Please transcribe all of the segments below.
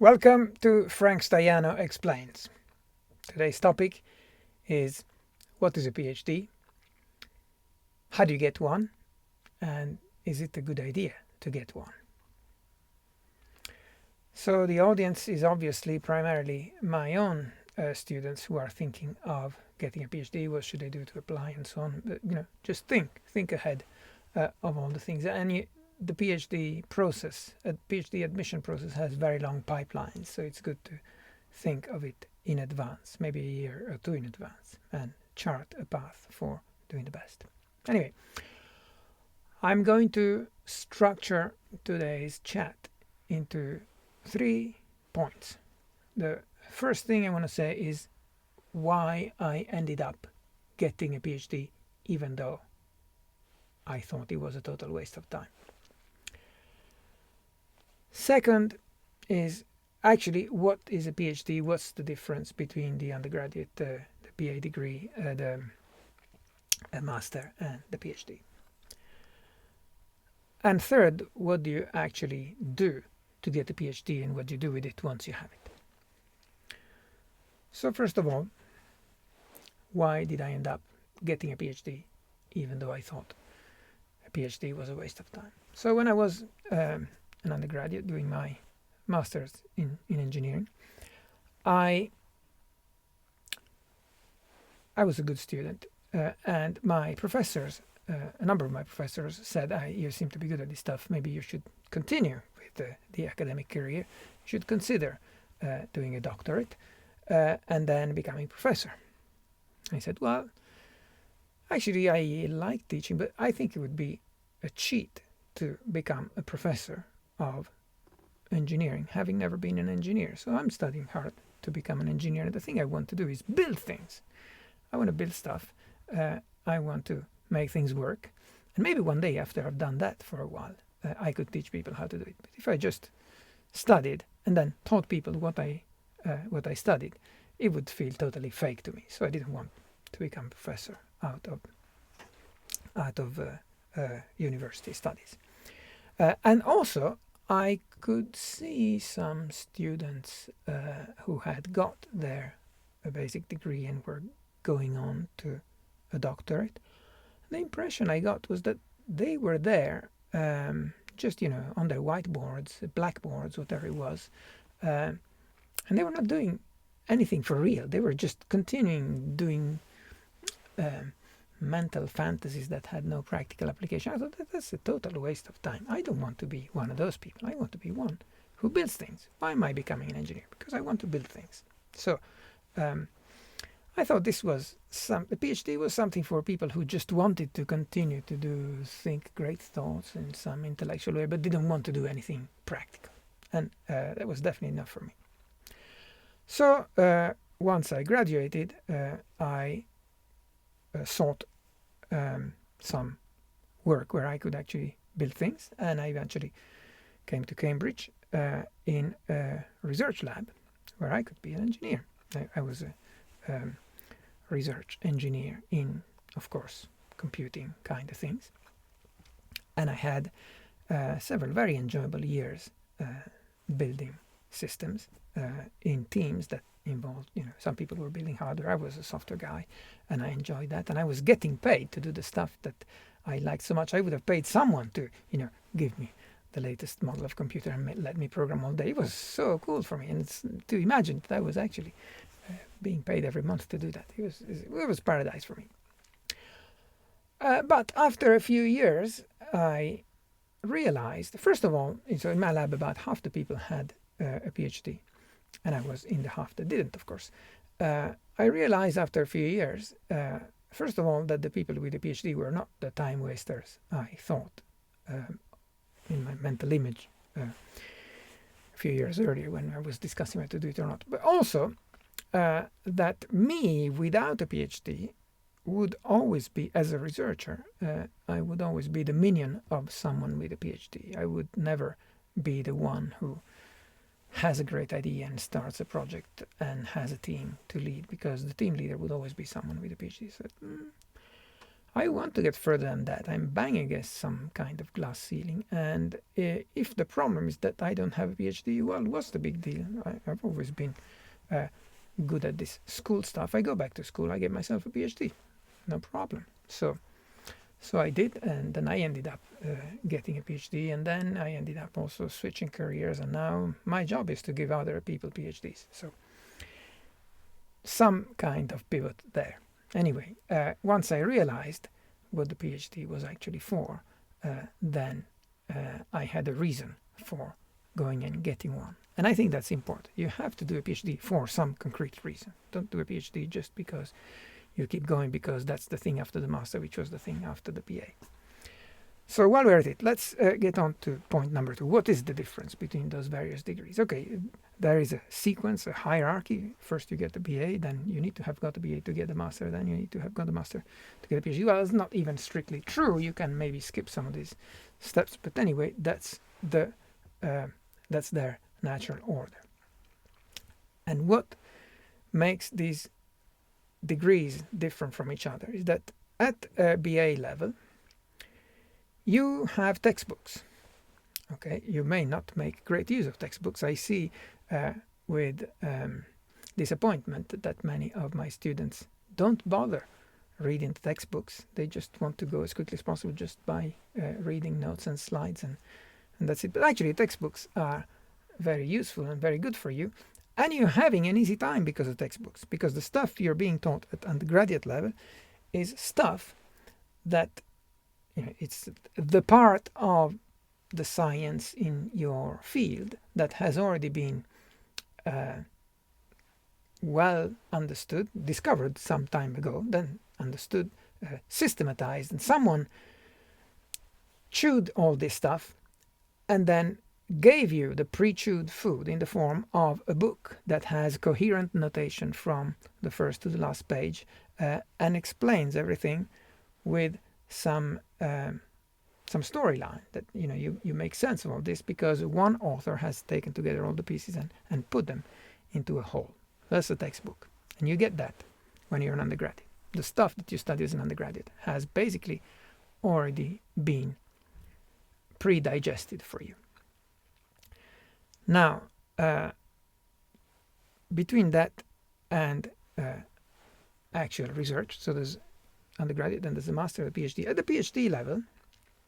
Welcome to Frank Staiano Explains. Today's topic is what is a PhD? How do you get one? And is it a good idea to get one? So the audience is obviously primarily my own students who are thinking of getting a PhD. What should they do to apply and so on? But, just think ahead of all the things. And the PhD process, a PhD admission process has very long pipelines, so it's good to think of it in advance, maybe a year or two in advance, and chart a path for doing the best. Anyway, I'm going to structure today's chat into 3 points. The first thing I want to say is why I ended up getting a PhD even though I thought it was a total waste of time. Second is actually what is a PhD, what's the difference between the undergraduate, the BA degree, the master and the PhD. And third, what do you actually do to get a PhD and what do you do with it once you have it. So first of all, why did I end up getting a PhD even though I thought a PhD was a waste of time? So when I was an undergraduate doing my master's in engineering, I was a good student and my professors, a number of my professors said, you seem to be good at this stuff, maybe you should continue with the academic career, you should consider doing a doctorate and then becoming professor. I said, well, actually I like teaching, but I think it would be a cheat to become a professor of engineering, having never been an engineer. So I'm studying hard to become an engineer. And the thing I want to do is build things. I want to build stuff. I want to make things work. And maybe one day after I've done that for a while, I could teach people how to do it. But if I just studied and then taught people what I studied, it would feel totally fake to me. So I didn't want to become a professor out of university studies. And also, I could see some students who had got their basic degree and were going on to a doctorate. The impression I got was that they were there just, on their whiteboards, blackboards, whatever it was, and they were not doing anything for real. They were just continuing doing mental fantasies that had no practical application. I thought that's a total waste of time. I don't want to be one of those people. I want to be one who builds things. Why am I becoming an engineer? Because I want to build things. So I thought the PhD was something for people who just wanted to continue to think great thoughts in some intellectual way, but didn't want to do anything practical. And that was definitely enough for me. So once I graduated, I sought some work where I could actually build things, and I eventually came to Cambridge in a research lab where I could be an engineer. I was a research engineer in, of course, computing kind of things, and I had several very enjoyable years building systems in teams that involved, some people were building hardware. I was a software guy and I enjoyed that, and I was getting paid to do the stuff that I liked so much. I would have paid someone to, give me the latest model of computer and let me program all day. It was so cool for me, and it's to imagine that I was actually being paid every month to do that. It was paradise for me. But after a few years, I realized, first of all, so in my lab about half the people had a PhD, and I was in the half that didn't, of course. I realized after a few years, first of all, that the people with a PhD were not the time wasters I thought in my mental image a few years earlier when I was discussing whether to do it or not. But also that me without a PhD would always be, as a researcher, I would always be the minion of someone with a PhD. I would never be the one who has a great idea and starts a project and has a team to lead, because the team leader would always be someone with a PhD. So I want to get further than that. I'm banging against some kind of glass ceiling. And if the problem is that I don't have a PhD, well, what's the big deal? I've always been good at this school stuff. I go back to school, I get myself a PhD, no problem. So I did, and then I ended up getting a PhD, and then I ended up also switching careers, and now my job is to give other people PhDs. So some kind of pivot there. Anyway, once I realized what the PhD was actually for, then I had a reason for going and getting one. And I think that's important. You have to do a PhD for some concrete reason. Don't do a PhD just because you keep going because that's the thing after the master, which was the thing after the PA. So while we're at it, let's get on to point number 2. What is the difference between those various degrees? Okay, there is a sequence, a hierarchy. First you get the BA, then you need to have got a BA to get the master, then you need to have got a master to get a PhD. Well, it's not even strictly true. You can maybe skip some of these steps, but anyway, that's their natural order. And what makes these degrees different from each other is that at a BA level, you have textbooks. Okay, you may not make great use of textbooks. I see with disappointment that many of my students don't bother reading the textbooks. They just want to go as quickly as possible just by reading notes and slides, and that's it. But actually, textbooks are very useful and very good for you, and you're having an easy time because of textbooks, because the stuff you're being taught at undergraduate level is stuff that it's the part of the science in your field that has already been well understood, discovered some time ago, then understood, systematized, and someone chewed all this stuff and then gave you the pre-chewed food in the form of a book that has coherent notation from the first to the last page and explains everything with some storyline that you make sense of all this because one author has taken together all the pieces and put them into a whole. That's a textbook, and you get that when you're an undergraduate. The stuff that you study as an undergraduate has basically already been pre-digested for you. Now, between that and actual research, so there's undergraduate and there's a master, a PhD. At the PhD level,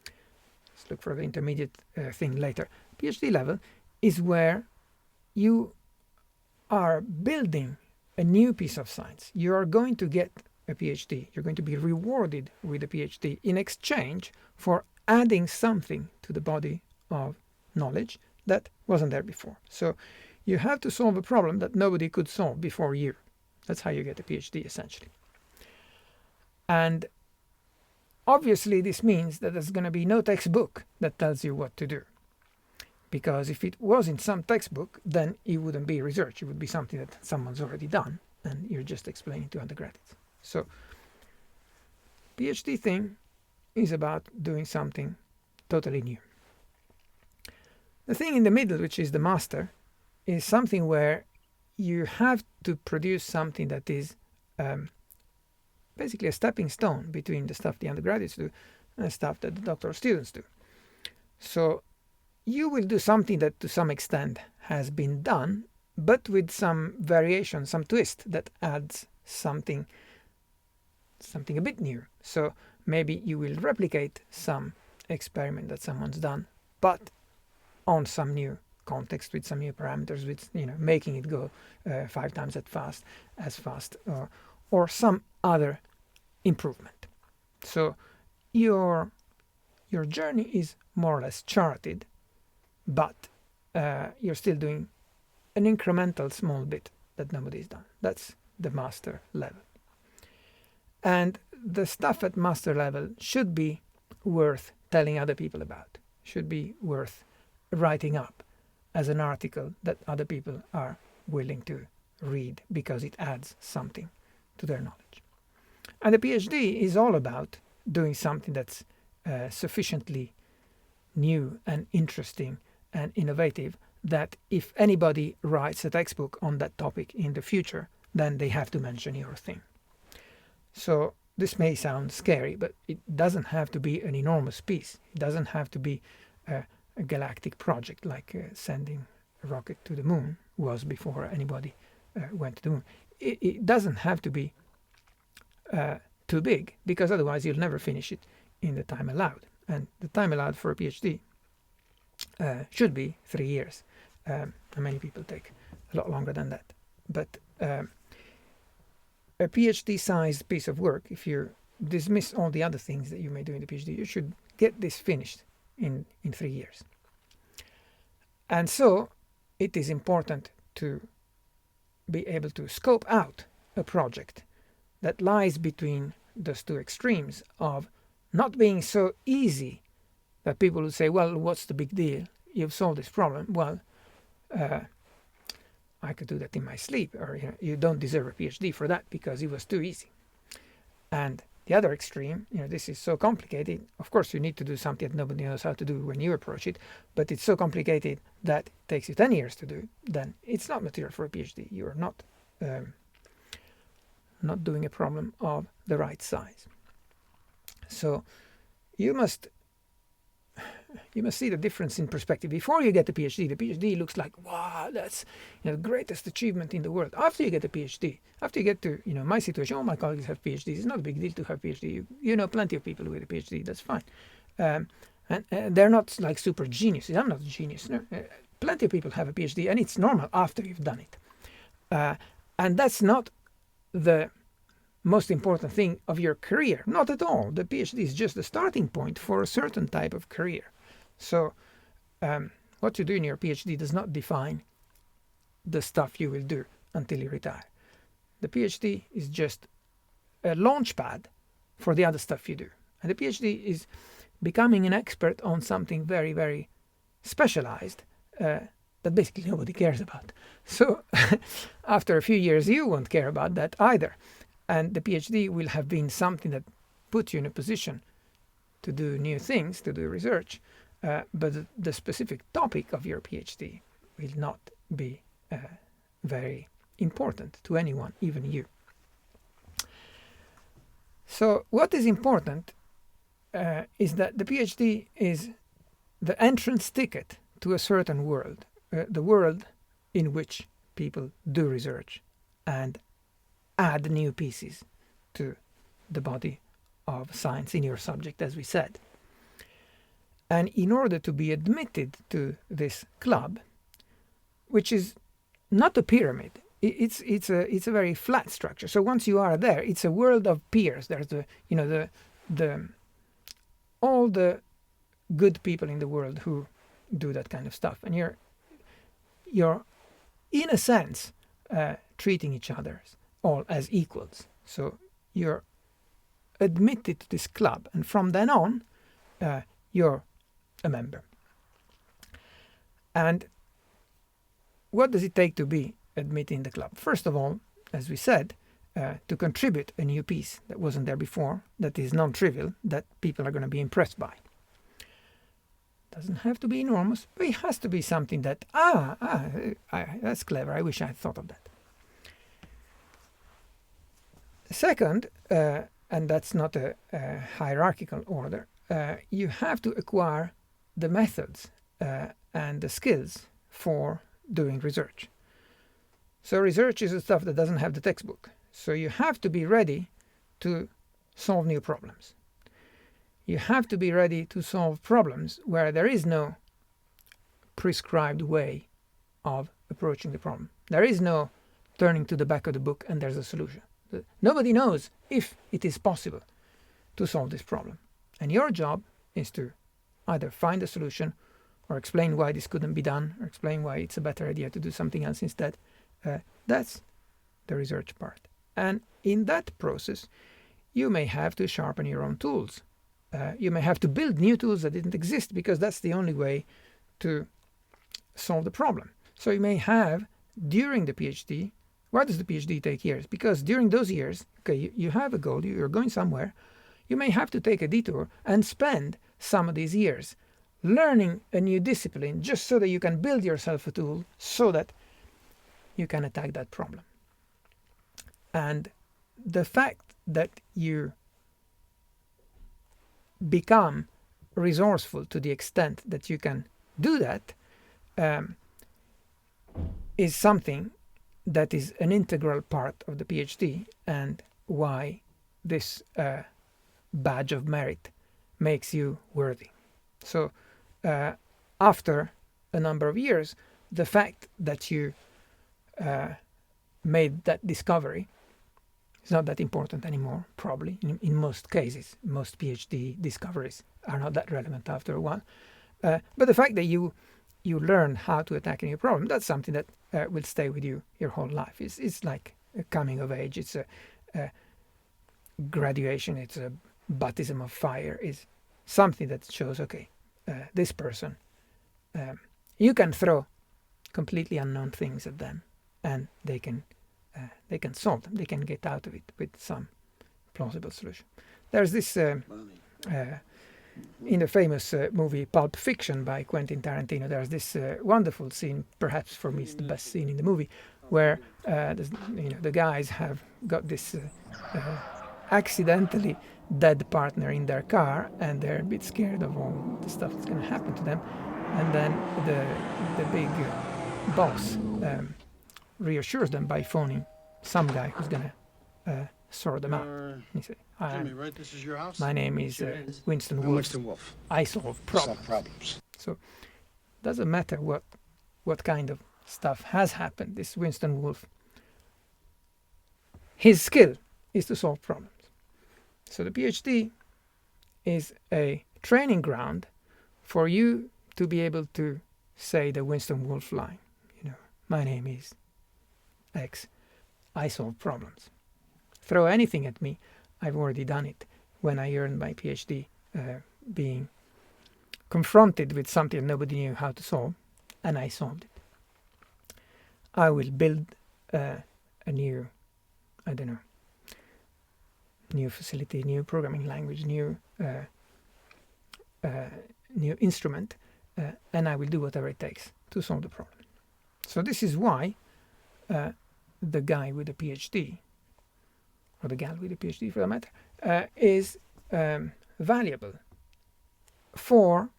let's look for the intermediate thing later. PhD level is where you are building a new piece of science. You are going to get a PhD. You're going to be rewarded with a PhD in exchange for adding something to the body of knowledge that wasn't there before. So you have to solve a problem that nobody could solve before you. That's how you get a PhD, essentially. And obviously this means that there's going to be no textbook that tells you what to do. Because if it was in some textbook, then it wouldn't be research. It would be something that someone's already done and you're just explaining to undergraduates. So PhD thing is about doing something totally new. The thing in the middle, which is the master, is something where you have to produce something that is basically a stepping stone between the stuff the undergraduates do and the stuff that the doctoral students do. So you will do something that to some extent has been done, but with some variation, some twist that adds something a bit new. So maybe you will replicate some experiment that someone's done, but on some new context with some new parameters, with making it go 5 times as fast, or some other improvement. So your journey is more or less charted, but you're still doing an incremental small bit that nobody's done. That's the master level. And the stuff at master level should be worth telling other people about, should be worth writing up as an article that other people are willing to read because it adds something to their knowledge. And the PhD is all about doing something that's sufficiently new and interesting and innovative that if anybody writes a textbook on that topic in the future, then they have to mention your thing. So this may sound scary, but it doesn't have to be an enormous piece. It doesn't have to be a galactic project like sending a rocket to the moon was before anybody went to the moon. It doesn't have to be too big, because otherwise you'll never finish it in the time allowed. And the time allowed for a PhD should be 3 years. And many people take a lot longer than that. But a PhD-sized piece of work, if you dismiss all the other things that you may do in the PhD, you should get this finished in 3 years. And so it is important to be able to scope out a project that lies between those two extremes of not being so easy that people would say, well, what's the big deal? You've solved this problem. Well, I could do that in my sleep, or you don't deserve a PhD for that because it was too easy. And the other extreme, this is so complicated. Of course, you need to do something that nobody knows how to do when you approach it, but it's so complicated that it takes you 10 years to do, then it's not material for a PhD. You are not doing a problem of the right size. So you must see the difference in perspective. Before you get the PhD looks like, wow, that's the greatest achievement in the world. After you get a PhD, after you get to my situation, all my colleagues have PhDs. It's not a big deal to have a PhD. You know plenty of people with a PhD. That's fine, and they're not like super geniuses. I'm not a genius. No. Plenty of people have a PhD, and it's normal after you've done it. And that's not the most important thing of your career. Not at all. The PhD is just the starting point for a certain type of career. So what you do in your PhD does not define the stuff you will do until you retire. The PhD is just a launch pad for the other stuff you do. And the PhD is becoming an expert on something very, very specialized that basically nobody cares about. So after a few years, you won't care about that either. And the PhD will have been something that puts you in a position to do new things, to do research, but the specific topic of your PhD will not be very important to anyone, even you. So what is important is that the PhD is the entrance ticket to a certain world, the world in which people do research and add new pieces to the body of science in your subject, as we said. And in order to be admitted to this club, which is not a pyramid, it's a very flat structure. So once you are there, it's a world of peers. There's all the good people in the world who do that kind of stuff, and you're in a sense treating each other all as equals. So you're admitted to this club, and from then on you're a member. And what does it take to be admitted in the club? First of all, as we said, to contribute a new piece that wasn't there before, that is non-trivial, that people are going to be impressed by. Doesn't have to be enormous, but it has to be something that, that's clever, I wish I had thought of that. Second, and that's not a hierarchical order, you have to acquire the methods and the skills for doing research. So research is the stuff that doesn't have the textbook. So you have to be ready to solve new problems. You have to be ready to solve problems where there is no prescribed way of approaching the problem. There is no turning to the back of the book and there's a solution. Nobody knows if it is possible to solve this problem. And your job is to either find a solution or explain why this couldn't be done, or explain why it's a better idea to do something else instead. That's the research part. And in that process, you may have to sharpen your own tools. You may have to build new tools that didn't exist, because that's the only way to solve the problem. So you may have, during the PhD, why does the PhD take years? Because during those years, okay, you have a goal, you're going somewhere, you may have to take a detour and spend some of these years learning a new discipline just so that you can build yourself a tool so that you can attack that problem. And the fact that you become resourceful to the extent that you can do that is something that is an integral part of the PhD, and why this badge of merit makes you worthy. So after a number of years, the fact that you made that discovery is not that important anymore, probably. In most cases, most PhD discoveries are not that relevant after a while. But the fact that you learn how to attack a new problem, that's something that will stay with you your whole life. It's like a coming of age. It's a graduation. It's a baptism of fire. It's something that shows, okay, this person, you can throw completely unknown things at them, and they can solve them. They can get out of it with some plausible solution. There's this in the famous movie Pulp Fiction by Quentin Tarantino. There's this wonderful scene, perhaps for me it's the best scene in the movie, where the guys have got this accidentally dead partner in their car, and they're a bit scared of all the stuff that's going to happen to them. And then the big boss reassures them by phoning some guy who's going to sort them out. He said, Jimmy, right? This is your house? my name is Winston Wolf. Winston Wolf. I solve problems. Solve problems. So doesn't matter what kind of stuff has happened. This Winston Wolf, his skill is to solve problems. So the PhD is a training ground for you to be able to say the Winston Wolf line. My name is X. I solve problems. Throw anything at me. I've already done it when I earned my PhD, being confronted with something nobody knew how to solve, and I solved it. I will build a new, new facility, new programming language, new instrument, and I will do whatever it takes to solve the problem. So this is why the guy with a PhD, or the gal with a PhD for that matter, is valuable for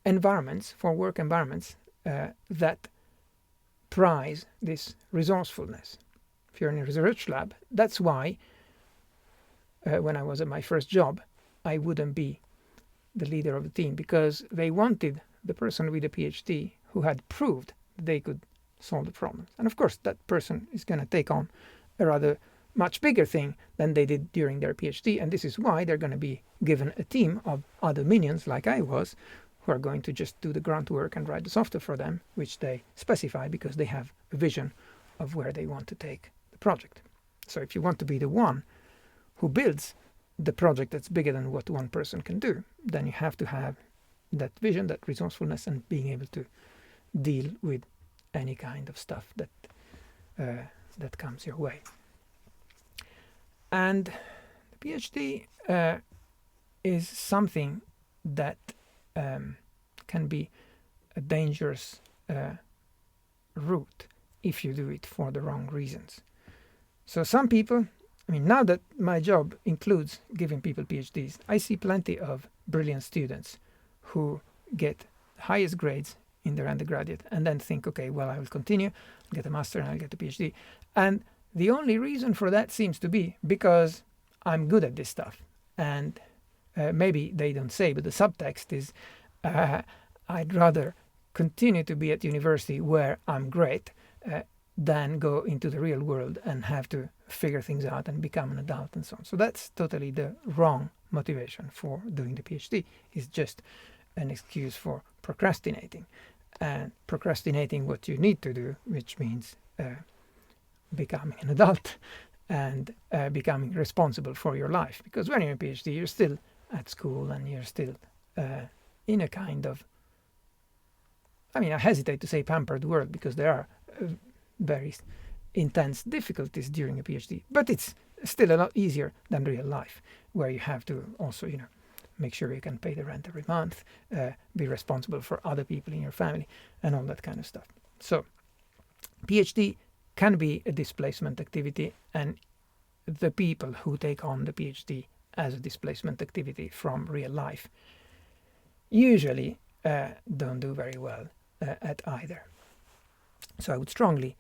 environments, for work environments that prize this resourcefulness. If you're in a research lab, that's why when I was at my first job, I wouldn't be the leader of the team, because they wanted the person with a PhD who had proved they could solve the problems. And of course, that person is going to take on a rather much bigger thing than they did during their PhD. And this is why they're going to be given a team of other minions, like I was, who are going to just do the grunt work and write the software for them, which they specify because they have a vision of where they want to take the project. So if you want to be the one who builds the project that's bigger than what one person can do, then you have to have that vision, that resourcefulness, and being able to deal with any kind of stuff that comes your way. And the PhD is something that can be a dangerous route if you do it for the wrong reasons. So some people, now that my job includes giving people PhDs, I see plenty of brilliant students who get highest grades in their undergraduate and then think, okay, well, I will continue, I'll get a master and I'll get a PhD. And the only reason for that seems to be because I'm good at this stuff. And maybe they don't say, but the subtext is I'd rather continue to be at university where I'm great than go into the real world and have to figure things out and become an adult and so on. So that's totally the wrong motivation for doing the PhD. It's just an excuse for procrastinating. And procrastinating what you need to do, which means becoming an adult and becoming responsible for your life. Because when you're a PhD, you're still at school and you're still in a kind of, I hesitate to say pampered world, because there are very intense difficulties during a PhD, but it's still a lot easier than real life, where you have to also, make sure you can pay the rent every month, be responsible for other people in your family, and all that kind of stuff. So PhD can be a displacement activity, and the people who take on the PhD as a displacement activity from real life usually don't do very well at either. So I would strongly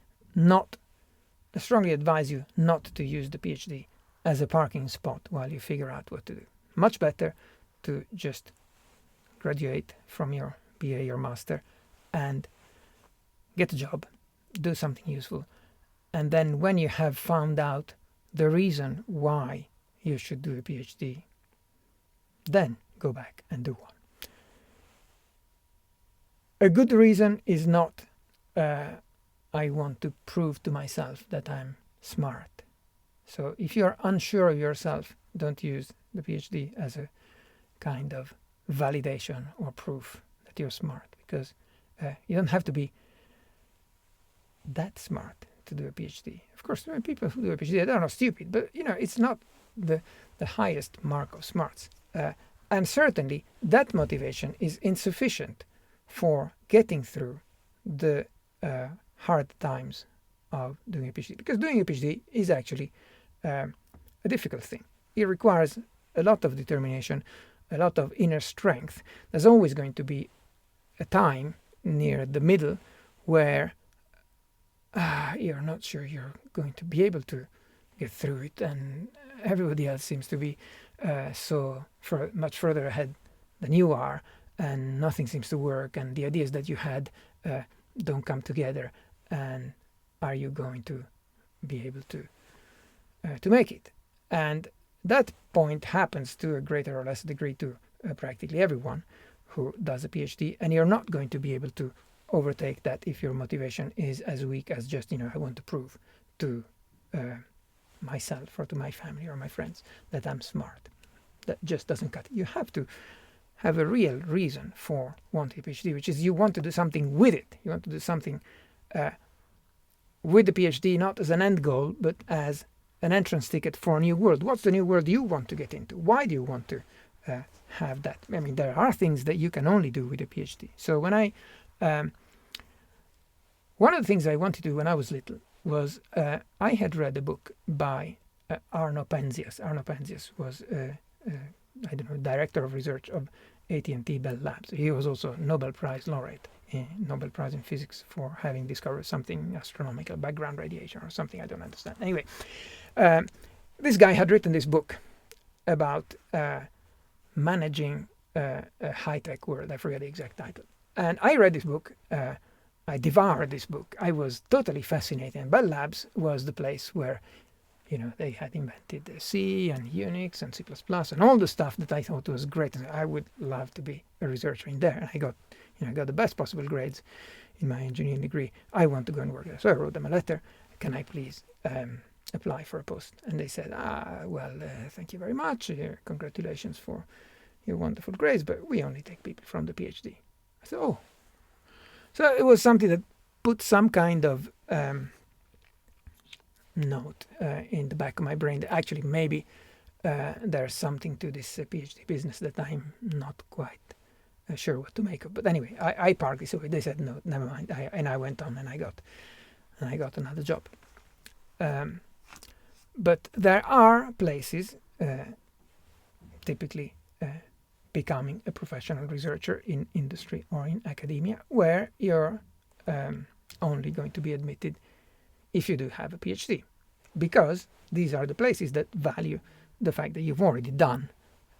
advise you not to use the PhD as a parking spot while you figure out what to do. Much better to just graduate from your BA or master and get a job, do something useful, and then when you have found out the reason why you should do a PhD, then go back and do one. A good reason is not I want to prove to myself that I'm smart. So if you're unsure of yourself, don't use the PhD as a kind of validation or proof that you're smart, because you don't have to be that smart to do a PhD. Of course, there are people who do a PhD that are not stupid, but it's not the highest mark of smarts. And certainly that motivation is insufficient for getting through the hard times of doing a PhD, because doing a PhD is actually a difficult thing. It requires a lot of determination, a lot of inner strength. There's always going to be a time near the middle where you're not sure you're going to be able to get through it, and everybody else seems to be much further ahead than you are, and nothing seems to work, and the ideas that you had don't come together. And are you going to be able to make it? And that point happens to a greater or less degree to practically everyone who does a PhD, and you're not going to be able to overtake that if your motivation is as weak as just I want to prove to myself or to my family or my friends that I'm smart. That just doesn't cut it. You have to have a real reason for wanting a PhD, which is you want to do something with it. You want to do something with the PhD, not as an end goal, but as an entrance ticket for a new world. What's the new world you want to get into? Why do you want to have that? I mean, there are things that you can only do with a PhD. So when one of the things I wanted to do when I was little was I had read a book by Arno Penzias. Arno Penzias was director of research of AT&T Bell Labs. He was also a Nobel Prize laureate, Nobel Prize in physics for having discovered something astronomical, background radiation or something I don't understand. Anyway, this guy had written this book about managing a high-tech world. I forget the exact title. And I read this book. I devoured this book. I was totally fascinated. And Bell Labs was the place where they had invented C and Unix and C++ and all the stuff that I thought was great. And I would love to be a researcher in there. And I got the best possible grades in my engineering degree. I want to go and work there. So I wrote them a letter. Can I please apply for a post? And they said, thank you very much. Congratulations for your wonderful grades, but we only take people from the PhD. I said, oh. So it was something that put some kind of note in the back of my brain that actually maybe there's something to this PhD business that I'm not quite sure what to make of. But anyway, I parked this away. They said no, never mind. I went on and I got another job. But there are places, typically becoming a professional researcher in industry or in academia, where you're only going to be admitted if you do have a PhD, because these are the places that value the fact that you've already done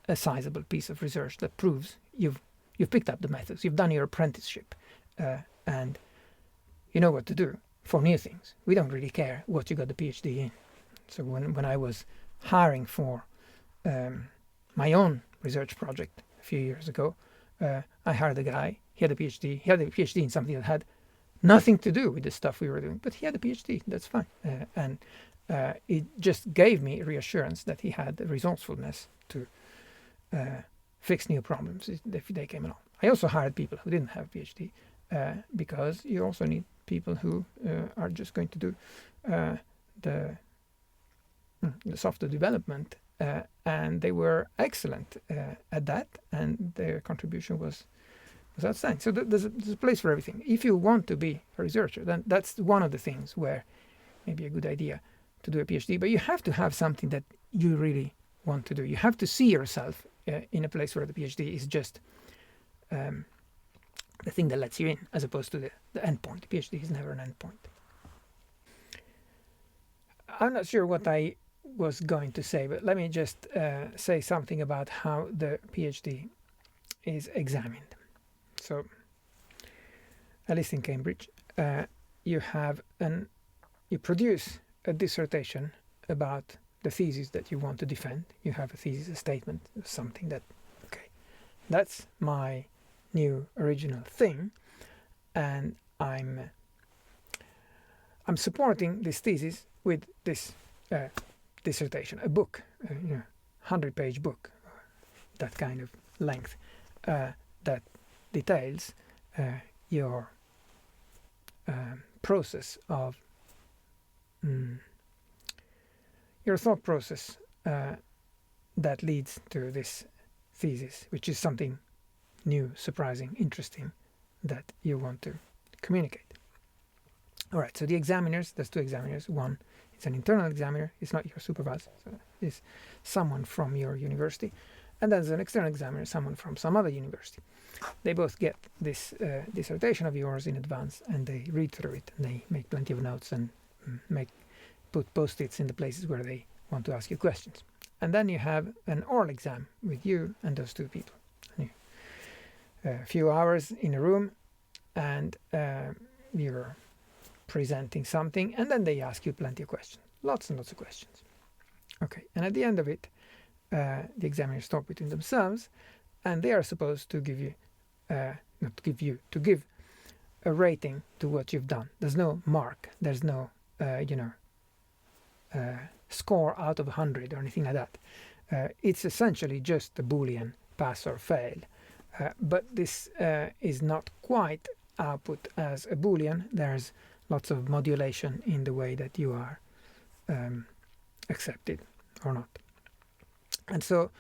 a sizable piece of research that proves you've picked up the methods, you've done your apprenticeship, and you know what to do for new things. We don't really care what you got the PhD in. So when I was hiring for my own research project a few years ago, I hired a guy. He had a PhD. He had a PhD in something that had nothing to do with the stuff we were doing, but he had a PhD. That's fine. And it just gave me reassurance that he had the resourcefulness to fix new problems if they came along. I also hired people who didn't have a PhD because you also need people who are just going to do the software development, and they were excellent at that, and their contribution was outstanding. So there's a place for everything. If you want to be a researcher, then that's one of the things where maybe a good idea to do a PhD, but you have to have something that you really want to do. You have to see yourself in a place where the PhD is just the thing that lets you in, as opposed to the endpoint. The PhD is never an endpoint. I'm not sure what I was going to say, but let me just say something about how the PhD is examined. So, at least in Cambridge, you produce a dissertation about the thesis that you want to defend. You have a thesis, a statement, something that, okay, that's my new original thing, and I'm supporting this thesis with this dissertation, a book, 100-page book, that kind of length, that details your process of your thought process that leads to this thesis, which is something new, surprising, interesting that you want to communicate. All right, so the examiners, there's two examiners. One is an internal examiner, it's not your supervisor, so it's someone from your university. And then there's an external examiner, someone from some other university. They both get this dissertation of yours in advance, and they read through it, and they make plenty of notes and put post-its in the places where they want to ask you questions. And then you have an oral exam with you and those two people. A few hours in a room, and you're presenting something, and then they ask you plenty of questions, lots and lots of questions. Okay, and at the end of it, the examiners talk between themselves, and they are supposed to give you, to give a rating to what you've done. There's no mark, there's no, score out of 100 or anything like that. It's essentially just a Boolean pass or fail. But this is not quite output as a Boolean. There's lots of modulation in the way that you are accepted or not. And so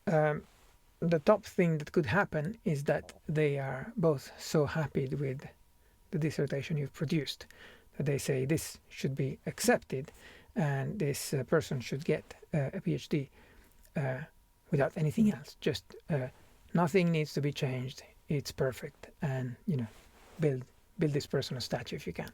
the top thing that could happen is that they are both so happy with the dissertation you've produced that they say this should be accepted, and this person should get a PhD without anything else. Just nothing needs to be changed. It's perfect, and build this person a statue if you can.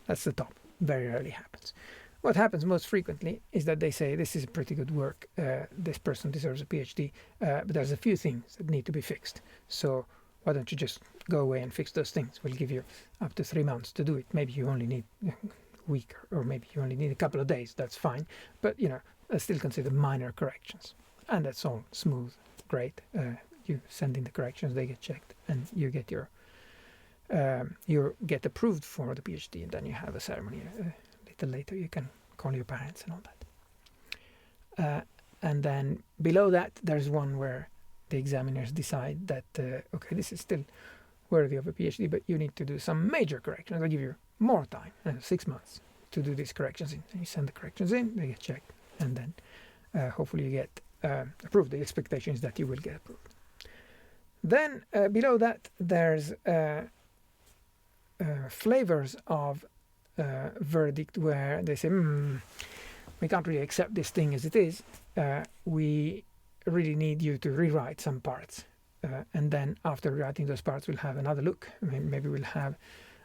That's the top. Very rarely happens. What happens most frequently is that they say this is pretty good work. This person deserves a PhD, but there's a few things that need to be fixed. So why don't you just go away and fix those things? We'll give you up to 3 months to do it. Maybe you only need a week, or maybe you only need a couple of days. That's fine. But I still consider minor corrections, and that's all smooth, great. You send in the corrections, they get checked, and you get you get approved for the PhD, and then you have a ceremony. Little later, you can call your parents and all that. And then below that, there's one where the examiners decide that okay, this is still worthy of a PhD, but you need to do some major corrections. They give you more time, 6 months, to do these corrections in. And you send the corrections in, they get checked, and then hopefully you get approved. The expectation is that you will get approved. Then below that, there's flavors of verdict where they say, we can't really accept this thing as it is. We really need you to rewrite some parts. And then after rewriting those parts, we'll have another look. Maybe we'll have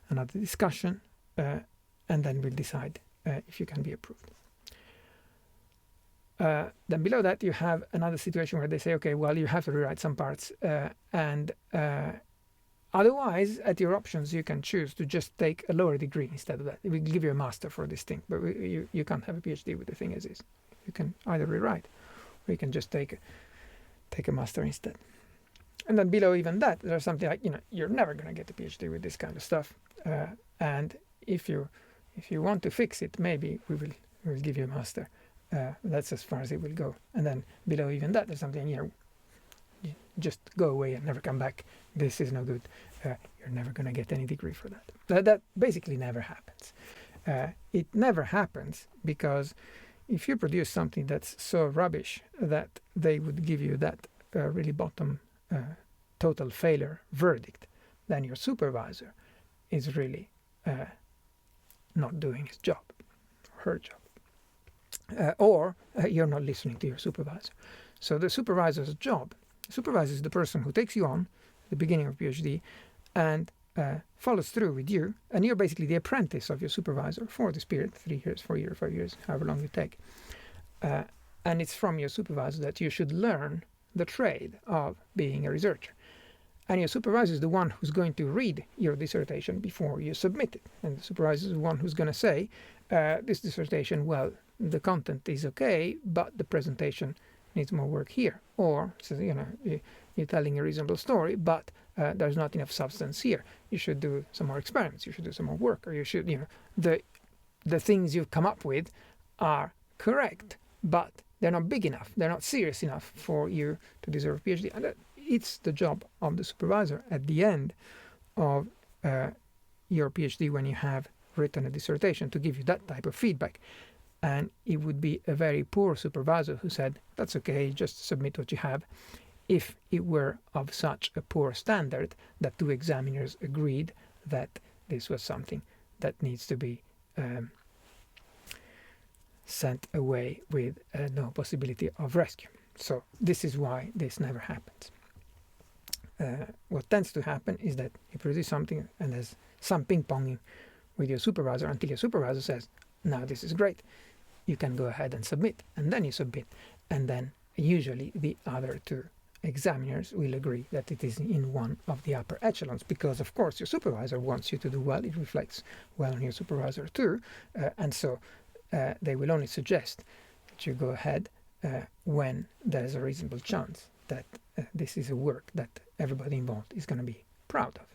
another discussion, and then we'll decide if you can be approved. Then below that, you have another situation where they say, okay, well, you have to rewrite some parts, and otherwise, at your options, you can choose to just take a lower degree instead of that. We'll give you a master for this thing, but you can't have a PhD with the thing as is. You can either rewrite, or you can just take a master instead. And then below even that, there's something like, you're never going to get a PhD with this kind of stuff. And if you want to fix it, maybe we'll give you a master. That's as far as it will go. And then below even that, there's something, you just go away and never come back. This is no good. You're never going to get any degree for that. That basically never happens. It never happens because if you produce something that's so rubbish that they would give you that really bottom total failure verdict, then your supervisor is really not doing his job, or her job. or you're not listening to your supervisor. So the supervisor's job, the supervisor is the person who takes you on at the beginning of PhD and follows through with you, and you're basically the apprentice of your supervisor for this period, 3 years, 4 years, 5 years, however long you take. And it's from your supervisor that you should learn the trade of being a researcher. And your supervisor is the one who's going to read your dissertation before you submit it. And the supervisor is the one who's going to say, this dissertation, well, the content is okay, but the presentation needs more work here. Or, so, you're telling a reasonable story, but there's not enough substance here. You should do some more experiments. You should do some more work. Or you should, the things you've come up with are correct, but they're not big enough. They're not serious enough for you to deserve a PhD. And it's the job of the supervisor at the end of your PhD, when you have written a dissertation, to give you that type of feedback. And it would be a very poor supervisor who said, that's okay, just submit what you have, if it were of such a poor standard that 2 examiners agreed that this was something that needs to be sent away with no possibility of rescue. So this is why this never happens. What tends to happen is that you produce something and there's some ping-ponging with your supervisor until your supervisor says, now this is great, you can go ahead and submit. And then you submit. And then usually the other 2 examiners will agree that it is in one of the upper echelons, because of course your supervisor wants you to do well. It reflects well on your supervisor too. And so they will only suggest that you go ahead when there's a reasonable chance that this is a work that everybody involved is going to be proud of.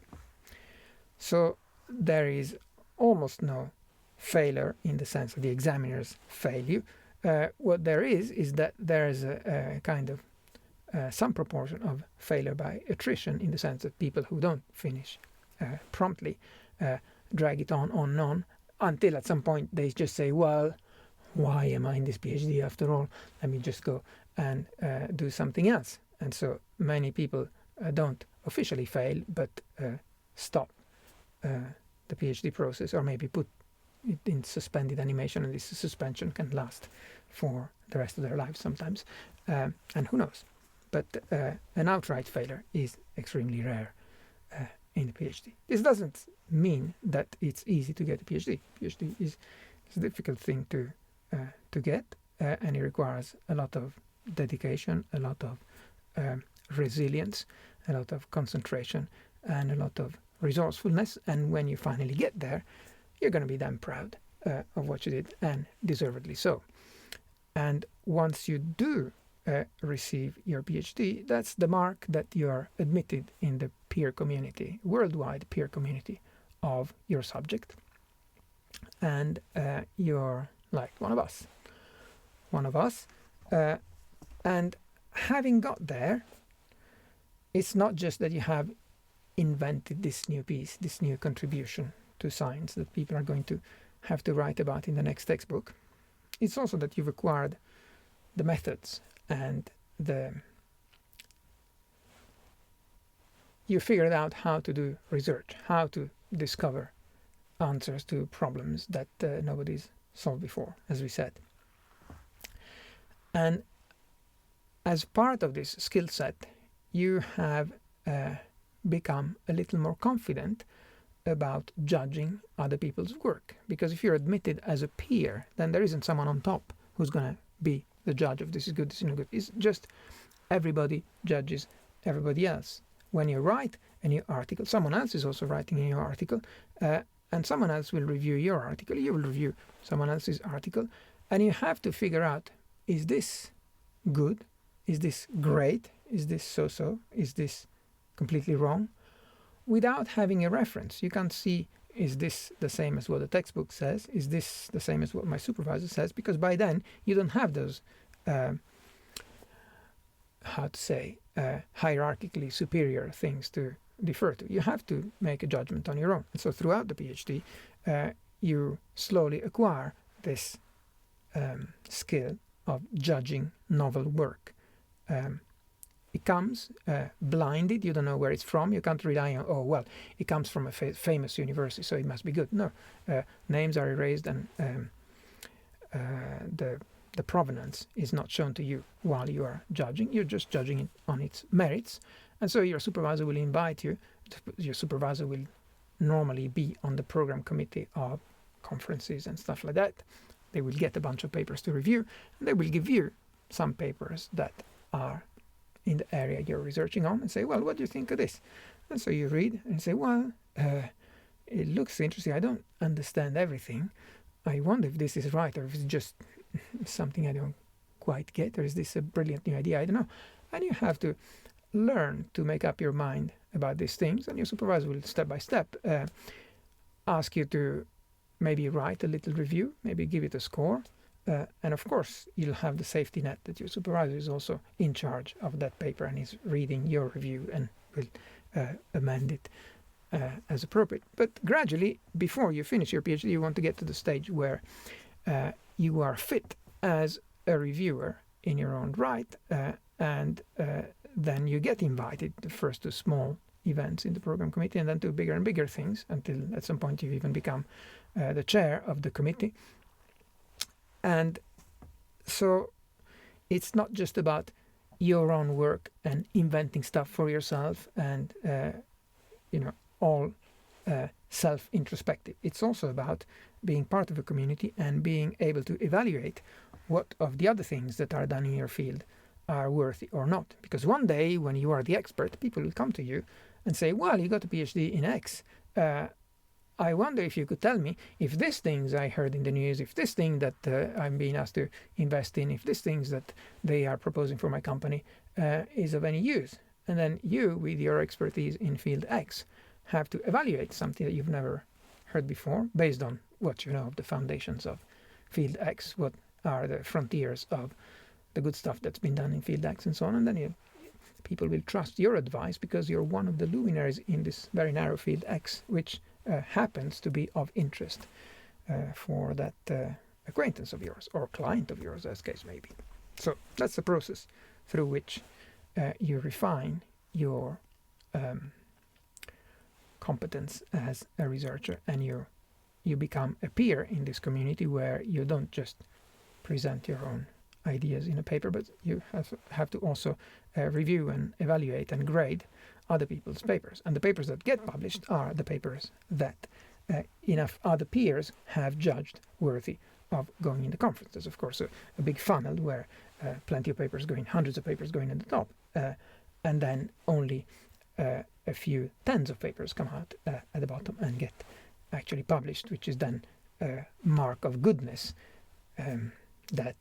So there is almost no failure in the sense of the examiners fail you. What there is that there is a kind of some proportion of failure by attrition, in the sense that people who don't finish promptly drag it on until at some point they just say, well, why am I in this PhD after all? Let me just go and do something else. And so many people don't officially fail, but stop the PhD process, or maybe put it in suspended animation, and this suspension can last for the rest of their lives sometimes. And who knows? But an outright failure is extremely rare in a PhD. This doesn't mean that it's easy to get a PhD. PhD is a difficult thing to get, and it requires a lot of dedication, a lot of resilience, a lot of concentration, and a lot of resourcefulness. And when you finally get there, you're going to be damn proud of what you did, and deservedly so. And once you do receive your PhD, that's the mark that you are admitted in the peer community, worldwide peer community of your subject, and you're like one of us. And having got there, it's not just that you have invented this new piece, this new contribution to science that people are going to have to write about in the next textbook. It's also that you've acquired the methods and you figured out how to do research, how to discover answers to problems that nobody's solved before, as we said. And as part of this skill set, you have become a little more confident about judging other people's work. Because if you're admitted as a peer, then there isn't someone on top who's going to be the judge of this is good, this is not good. It's just everybody judges everybody else. When you write a new article, someone else is also writing a new article, and someone else will review your article, you will review someone else's article, and you have to figure out, is this good? Is this great? Is this so-so? Is this completely wrong? Without having a reference, you can't see, is this the same as what the textbook says? Is this the same as what my supervisor says? Because by then you don't have those, hierarchically superior things to defer to. You have to make a judgment on your own. And so throughout the PhD, you slowly acquire this skill of judging novel work. It comes blinded, you don't know where it's from, you can't rely on, oh, well, it comes from a famous university, so it must be good. No, names are erased, and the the provenance is not shown to you while you are judging. You're just judging it on its merits. And so your supervisor will invite you. Your supervisor will normally be on the program committee of conferences and stuff like that. They will get a bunch of papers to review, and they will give you some papers that are in the area you're researching on and say, well, what do you think of this? And so you read and say, well, it looks interesting. I don't understand everything. I wonder if this is right, or if it's just something I don't quite get, or is this a brilliant new idea? I don't know. And you have to learn to make up your mind about these things, and your supervisor will step by step ask you to maybe write a little review, maybe give it a score. And of course, you'll have the safety net that your supervisor is also in charge of that paper and is reading your review and will amend it as appropriate. But gradually, before you finish your PhD, you want to get to the stage where you are fit as a reviewer in your own right, and then you get invited first to small events in the program committee, and then to bigger and bigger things, until at some point you even become the chair of the committee. And so it's not just about your own work and inventing stuff for yourself and all self-introspective. It's also about being part of a community and being able to evaluate what of the other things that are done in your field are worthy or not. Because one day when you are the expert, people will come to you and say, well, you got a PhD in X. I wonder if you could tell me if these things I heard in the news, if this thing that I'm being asked to invest in, if these things that they are proposing for my company is of any use. And then you, with your expertise in field X, have to evaluate something that you've never heard before based on what you know of the foundations of field X, what are the frontiers of the good stuff that's been done in field X and so on. And then people will trust your advice because you're one of the luminaries in this very narrow field X, which happens to be of interest for that acquaintance of yours or client of yours, as case may be. So that's the process through which you refine your competence as a researcher, and you become a peer in this community where you don't just present your own ideas in a paper, but you have to also review and evaluate and grade other people's papers. And the papers that get published are the papers that enough other peers have judged worthy of going in the conference. There's of course a big funnel where plenty of papers going, hundreds of papers going at the top, and then only a few tens of papers come out at the bottom and get actually published, which is then a mark of goodness that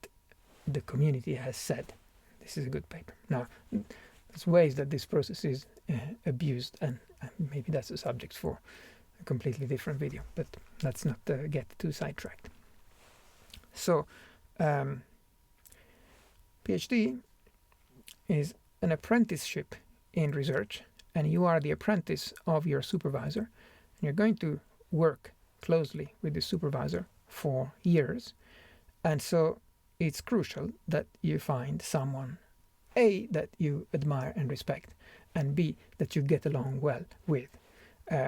the community has said this is a good paper. Now, there's ways that this process is abused, and maybe that's a subject for a completely different video, but let's not get too sidetracked. So PhD is an apprenticeship in research, and you are the apprentice of your supervisor, and you're going to work closely with the supervisor for years. And so it's crucial that you find someone, A, that you admire and respect, and B, that you get along well with,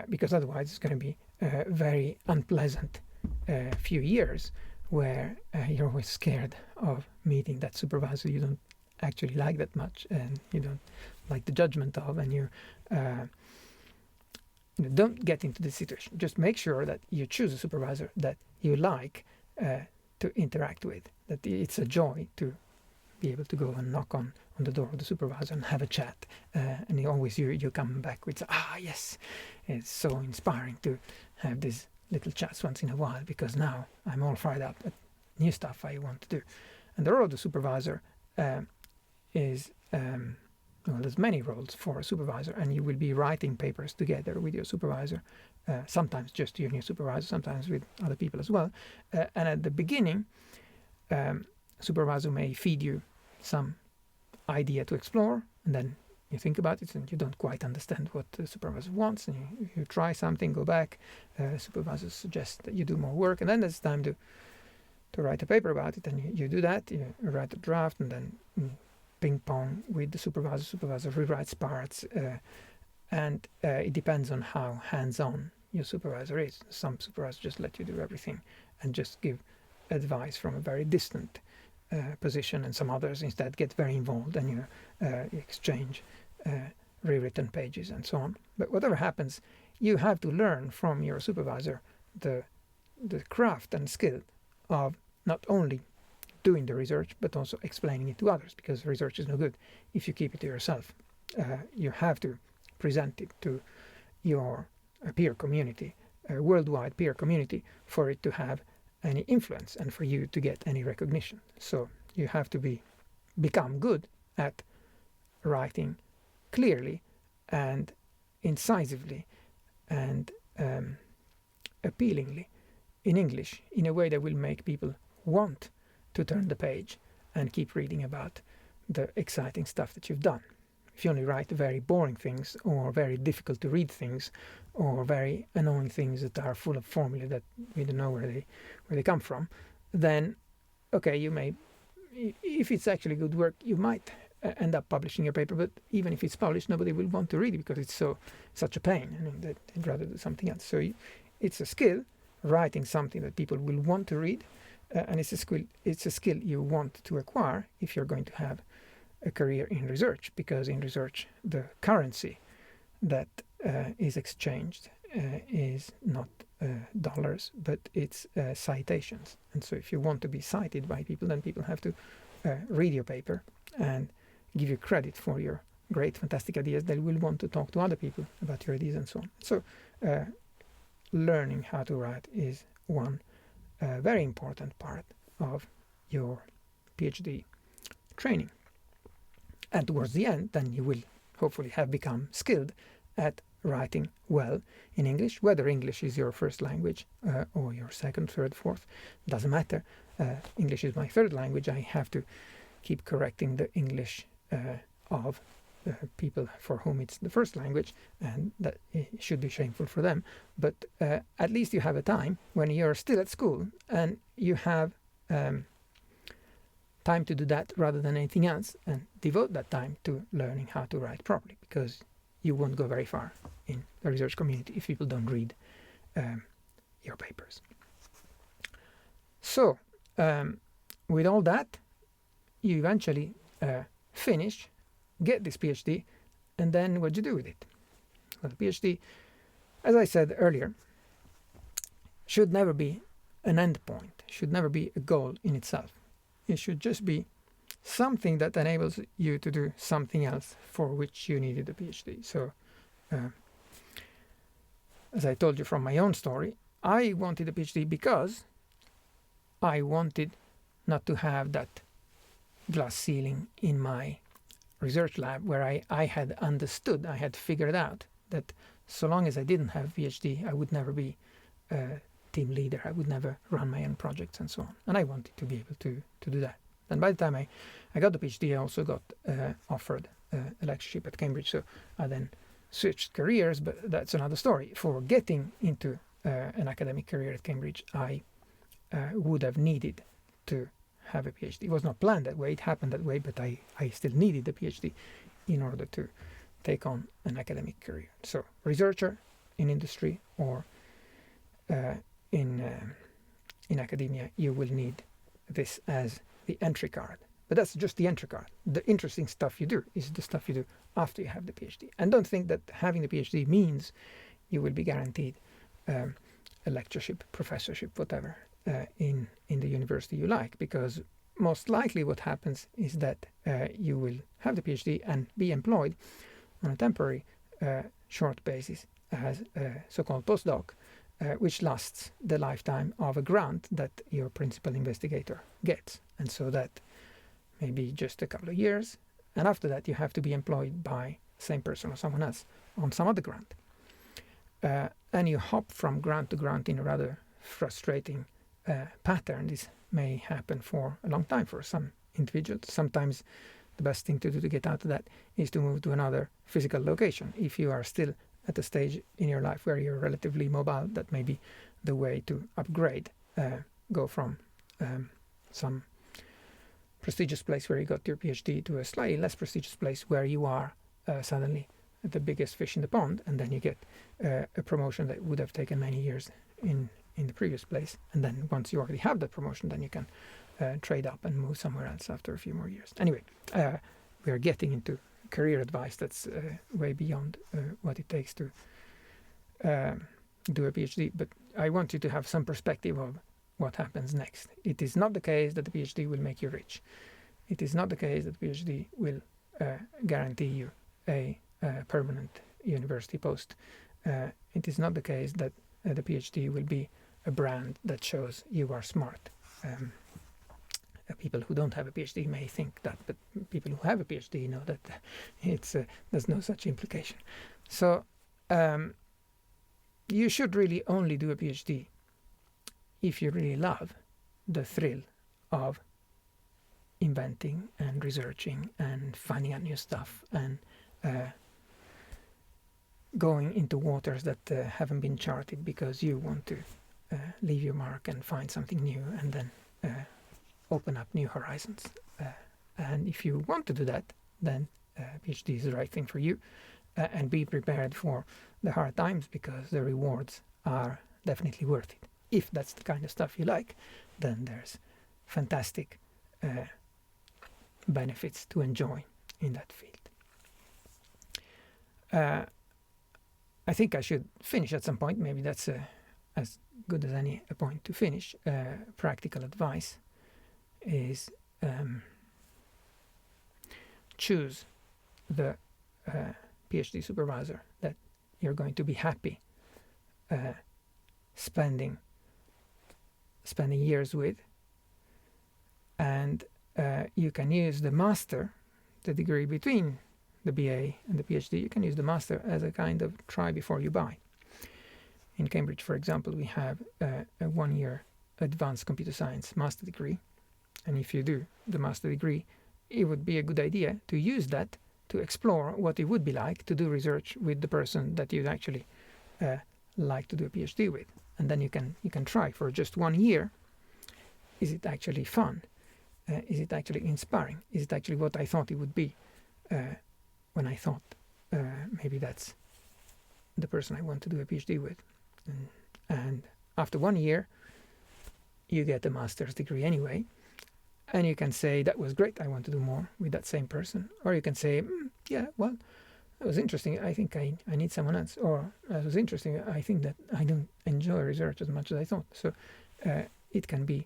because otherwise it's going to be a very unpleasant few years where you're always scared of meeting that supervisor you don't actually like that much, and you don't like the judgment of, and you don't get into this situation. Just make sure that you choose a supervisor that you like to interact with, that it's a joy to be able to go and knock on the door of the supervisor and have a chat, and you come back with, yes, it's so inspiring to have these little chats once in a while, because now I'm all fired up at new stuff I want to do. And the role of the supervisor is there's many roles for a supervisor, and you will be writing papers together with your supervisor, sometimes just your new supervisor, sometimes with other people as well. And at the beginning, supervisor may feed you some idea to explore, and then you think about it and you don't quite understand what the supervisor wants, and you try something, go back, supervisor suggests that you do more work, and then it's time to write a paper about it, and you do that, you write a draft, and then ping pong with the supervisor rewrites parts, and it depends on how hands-on your supervisor is. Some supervisors just let you do everything and just give advice from a very distant position, and some others instead get very involved and exchange rewritten pages and so on. But whatever happens, you have to learn from your supervisor the craft and skill of not only doing the research but also explaining it to others, because research is no good if you keep it to yourself. You have to present it to your peer community, a worldwide peer community, for it to have any influence and for you to get any recognition. So you have to become good at writing clearly and incisively and appealingly in English in a way that will make people want to turn the page and keep reading about the exciting stuff that you've done. If you only write very boring things or very difficult to read things or very annoying things that are full of formulae that we don't know where they come from, then okay, you may, if it's actually good work, you might end up publishing your paper, but even if it's published, nobody will want to read it because it's such a pain. I mean, that they'd rather do something else. So it's a skill, writing something that people will want to read, and it's a skill you want to acquire if you're going to have a career in research, because in research the currency that is exchanged is not dollars, but it's citations. And so if you want to be cited by people, then people have to read your paper and give you credit for your great, fantastic ideas. They will want to talk to other people about your ideas and so on. So learning how to write is one very important part of your PhD training. And towards the end, then you will hopefully have become skilled at writing well in English, whether English is your first language or your second, third, fourth, doesn't matter. English is my third language. I have to keep correcting the English of people for whom it's the first language, and that it should be shameful for them. But at least you have a time when you're still at school and you have time to do that rather than anything else, and devote that time to learning how to write properly, because you won't go very far in the research community if people don't read your papers. So with all that, you eventually finish, get this PhD, and then what do you do with it? Well, the PhD, as I said earlier, should never be an end point, should never be a goal in itself. It should just be something that enables you to do something else for which you needed a PhD. So, as I told you from my own story, I wanted a PhD because I wanted not to have that glass ceiling in my research lab where I had understood, I had figured out that so long as I didn't have a PhD, I would never be a team leader, I would never run my own projects and so on. And I wanted to be able to do that. And by the time I got the PhD, I also got offered a lectureship at Cambridge. So I then switched careers, but that's another story. For getting into an academic career at Cambridge, I would have needed to have a PhD. It was not planned that way, it happened that way, but I still needed a PhD in order to take on an academic career. So researcher in industry or in academia, you will need this as the entry card. But that's just the entry card. The interesting stuff you do is the stuff you do after you have the PhD. And don't think that having the PhD means you will be guaranteed a lectureship, professorship, whatever, in the university you like, because most likely what happens is that you will have the PhD and be employed on a temporary short basis as a so-called postdoc, which lasts the lifetime of a grant that your principal investigator gets. And so that may be just a couple of years, and after that you have to be employed by the same person or someone else on some other grant. And you hop from grant to grant in a rather frustrating pattern. This may happen for a long time for some individuals. Sometimes the best thing to do to get out of that is to move to another physical location. If you are still at a stage in your life where you're relatively mobile, that may be the way to upgrade. Go from some prestigious place where you got your PhD to a slightly less prestigious place where you are suddenly the biggest fish in the pond, and then you get a promotion that would have taken many years in the previous place. And then once you already have that promotion, then you can trade up and move somewhere else after a few more years. Anyway, we are getting into career advice that's way beyond what it takes to do a PhD, but I want you to have some perspective of what happens next. It is not the case that the PhD will make you rich. It is not the case that the PhD will guarantee you a permanent university post. It is not the case that the PhD will be a brand that shows you are smart. People who don't have a PhD may think that, but people who have a PhD know that there's no such implication. So you should really only do a PhD if you really love the thrill of inventing and researching and finding out new stuff and going into waters that haven't been charted because you want to leave your mark and find something new and then open up new horizons. And if you want to do that, then PhD is the right thing for you. And be prepared for the hard times because the rewards are definitely worth it. If that's the kind of stuff you like, then there's fantastic benefits to enjoy in that field. I think I should finish at some point. Maybe that's as good as any a point to finish. Practical advice is choose the PhD supervisor that you're going to be happy spending years with, and you can use the master, the degree between the BA and the PhD. You can use the master as a kind of try before you buy. In Cambridge, for example, we have a 1-year advanced computer science master degree, and if you do the master degree, it would be a good idea to use that to explore what it would be like to do research with the person that you'd actually like to do a PhD with. And then you can try for just 1 year. Is it actually fun? Is it actually inspiring? Is it actually what I thought it would be when I thought maybe that's the person I want to do a PhD with? And after 1 year, you get a master's degree anyway. And you can say, that was great, I want to do more with that same person. Or you can say, yeah, well, that was interesting, I think I need someone else. Or that was interesting, I think that I don't enjoy research as much as I thought. So it can be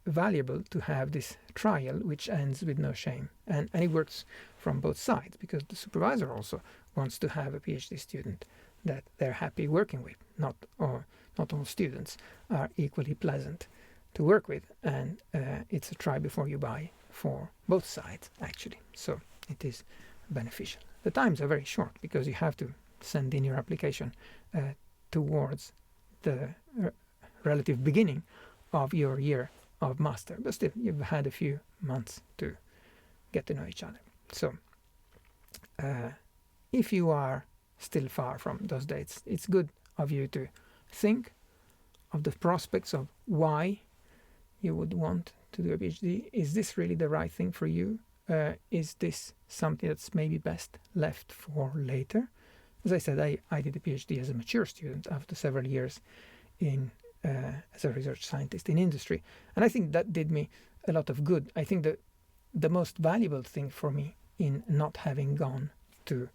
valuable to have this trial, which ends with no shame. And it works from both sides, because the supervisor also wants to have a PhD student that they're happy working with. Not all students are equally pleasant to work with, and it's a try before you buy for both sides, actually. So it is beneficial. The times are very short because you have to send in your application towards the relative beginning of your year of master, but still you've had a few months to get to know each other. So if you are still far from those dates, it's good of you to think of the prospects of why you would want to do a PhD. Is this really the right thing for you? Is this something that's maybe best left for later? As I said, I did a PhD as a mature student after several years in as a research scientist in industry, and I think that did me a lot of good. I think that the most valuable thing for me in not having gone to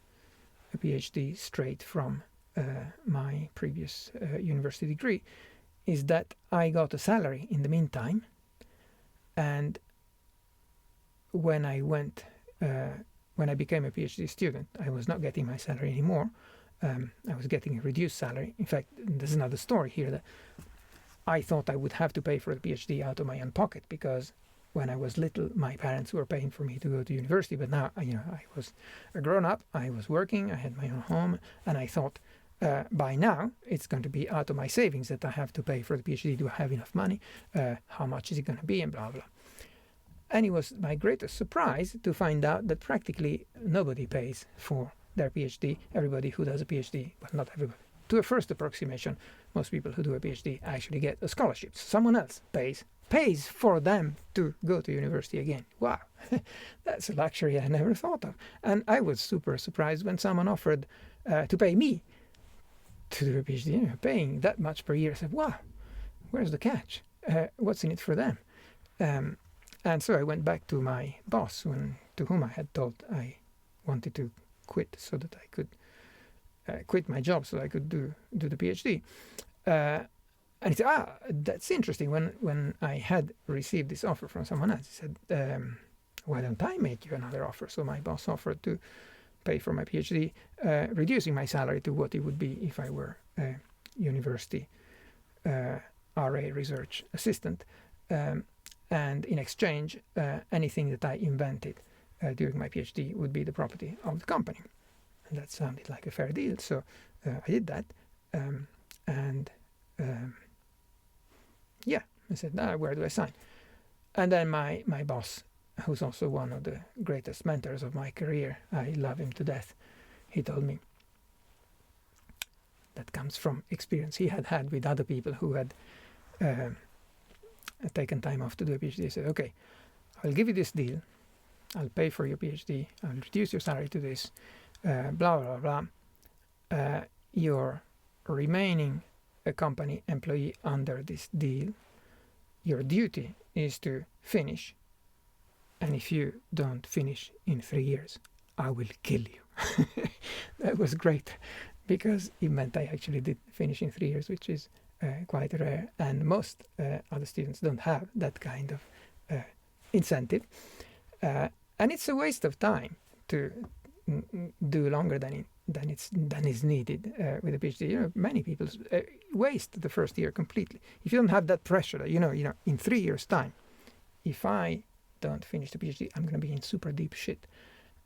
a PhD straight from my previous university degree is that I got a salary in the meantime, and when I became a PhD student, I was not getting my salary anymore. I was getting a reduced salary. In fact, there's another story here that I thought I would have to pay for the PhD out of my own pocket, because when I was little, my parents were paying for me to go to university. But now, I was a grown-up, I was working, I had my own home, and I thought, by now, it's going to be out of my savings that I have to pay for the PhD. Do I have enough money? How much is it going to be? And blah, blah. And it was my greatest surprise to find out that practically nobody pays for their PhD. Everybody who does a PhD, well, not everybody. To a first approximation, most people who do a PhD actually get a scholarship. Someone else pays for them to go to university again. Wow, that's a luxury I never thought of. And I was super surprised when someone offered to pay me to do a PhD, paying that much per year. I said, wow, where's the catch? What's in it for them? And so I went back to my boss, to whom I had told I wanted to quit so that I could quit my job so I could do the PhD. And he said, that's interesting. When I had received this offer from someone else, he said, why don't I make you another offer? So my boss offered to pay for my PhD, reducing my salary to what it would be if I were a university RA research assistant. And in exchange, anything that I invented during my PhD would be the property of the company. And that sounded like a fair deal. So I did that. I said, where do I sign? And then my boss, who's also one of the greatest mentors of my career, I love him to death, he told me, that comes from experience he had with other people who had taken time off to do a PhD. He said, okay, I'll give you this deal. I'll pay for your PhD. I'll reduce your salary to this, blah, blah, blah. You're remaining a company employee under this deal. Your duty is to finish. And if you don't finish in 3 years, I will kill you. That was great, because it meant I actually did finish in 3 years, which is quite rare. And most other students don't have that kind of incentive. And it's a waste of time to do longer than is needed with a PhD. Many people waste the first year completely. If you don't have that pressure that in 3 years' time, if I don't finish the PhD, I'm going to be in super deep shit.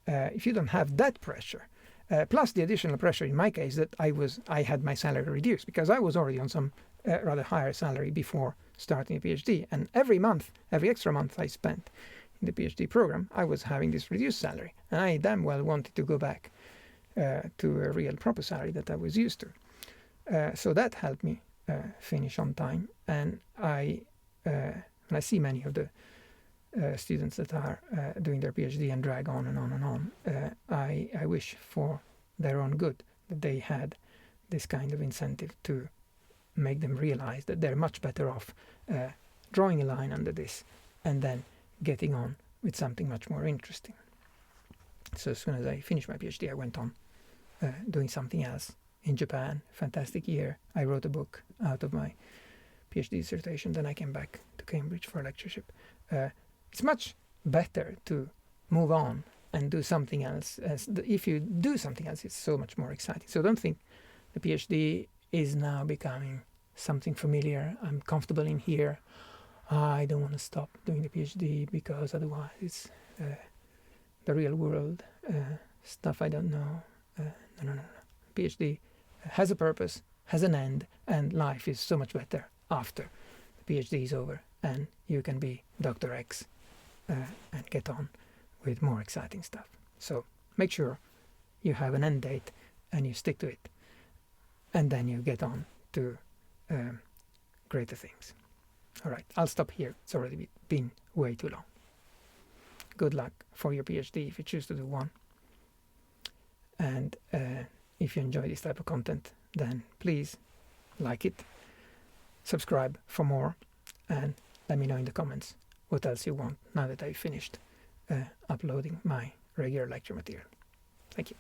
If you don't have that pressure, plus the additional pressure in my case that I had my salary reduced because I was already on some rather higher salary before starting a PhD, and every extra month I spent in the PhD program, I was having this reduced salary, and I damn well wanted to go back to a real proper salary that I was used to. So that helped me finish on time, and when I see many of the students that are doing their PhD and drag on and on and on, I wish for their own good that they had this kind of incentive to make them realize that they're much better off drawing a line under this and then getting on with something much more interesting. So as soon as I finished my PhD, I went on doing something else in Japan. Fantastic year. I wrote a book out of my PhD dissertation. Then I came back to Cambridge for a lectureship. It's much better to move on and do something else. If you do something else, it's so much more exciting. So don't think the PhD is now becoming something familiar. I'm comfortable in here. I don't want to stop doing the PhD because otherwise it's the real world, stuff I don't know. No. PhD has a purpose, has an end, and life is so much better after the PhD is over and you can be Dr. X and get on with more exciting stuff. So make sure you have an end date and you stick to it, and then you get on to greater things. All right, I'll stop here. It's already been way too long. Good luck for your PhD if you choose to do one. And if you enjoy this type of content, then please like it, subscribe for more, and let me know in the comments what else you want now that I've finished uploading my regular lecture material. Thank you.